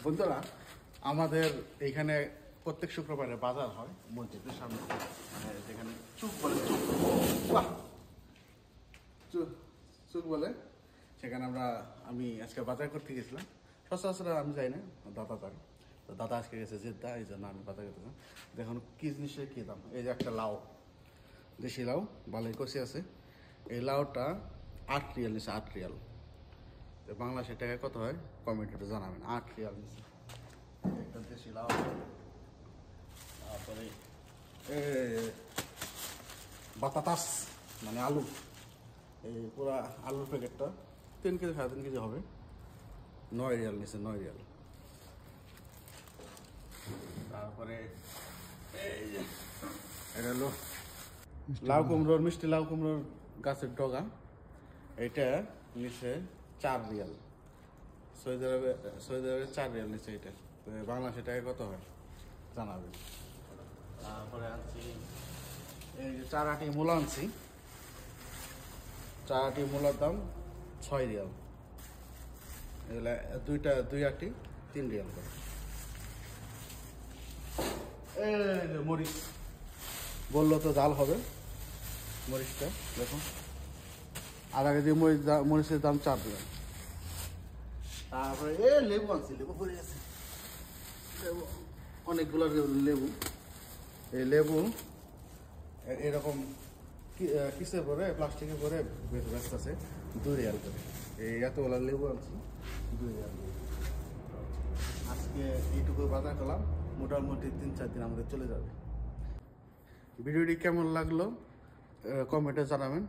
বন্ধুরা, আমাদের এইখানে প্রত্যেক শুক্রবারে বাজার হয় মসজিদের সামনে, মানে যেখানে চুক বলে, চুক বলে, সেখানে আমি আজকে বাজার করতে গেছিলাম। সচরাচর আমি যাই না, দাদা যাই। তো দাদা আজকে গেছে জেদ্দা, এই জন্য আমি বাজার করতেছিলাম। দেখুন কি জিনিসের কী দাম। এই যে একটা লাউ, দেশি লাউ, বালাই কষি আছে। এই লাউটা 8 রিয়াল নিচ্ছে, 8 রিয়াল। তো বাংলাদেশের টাকায় কত হয় কমেন্টে জানাবেন। 8 রিয়াল নিচ্ছে একটা দেশি লাউ। তারপরে বাতাতাস মানে আলু, এই পুরা আলুর প্যাকেটটা 3 কেজি 3.5 কেজি হবে, 9 রিয়াল নিচ্ছে, 9 রিয়াল। তারপরে এই যে এটা হলো লাউ কুমড়োর, মিষ্টি লাউ কুমড়োর গাছের ডগা, এটা নিচ্ছে 4 রিয়াল। সৌদি আরবে 4 রিয়াল নিচ্ছে এটা। তো বাংলাদেশের টাকায় কত হয় জানাবেন। তারপরে আনছি এই যে 4 আটি মূলা আনছি। 4 আটি মূলার দাম 6 রিয়াল। এগুলা 2 আটি 3 রিয়াল করে। এই যে মরিচ, বললো তো জাল হবে মরিচটা, দেখুন আধা কেজি মরিচের দাম 4 রিয়াল। তারপরে লেবু আনছি, লেবু পড়ে গেছে, লেবু অনেকগুলো লেবু। এই লেবু এরকম কিসে পরে, প্লাস্টিকে পরে ব্যস্ত আছে 2 রিয়াল করে। এই এতগুলো লেবু আনছি 2 রিয়াল করে। আজকে এইটুকু বাজার করলাম, মোটামুটি 3-4 দিন আমাদের চলে যাবে। ভিডিওটি কেমন লাগলো কমেন্টে জানাবেন।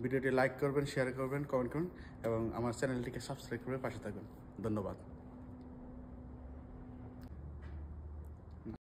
ভিডিওটি লাইক করবেন, শেয়ার করবেন, কমেন্ট করবেন এবং আমার চ্যানেলটিকে সাবস্ক্রাইব করে পাশে থাকবেন। ধন্যবাদ।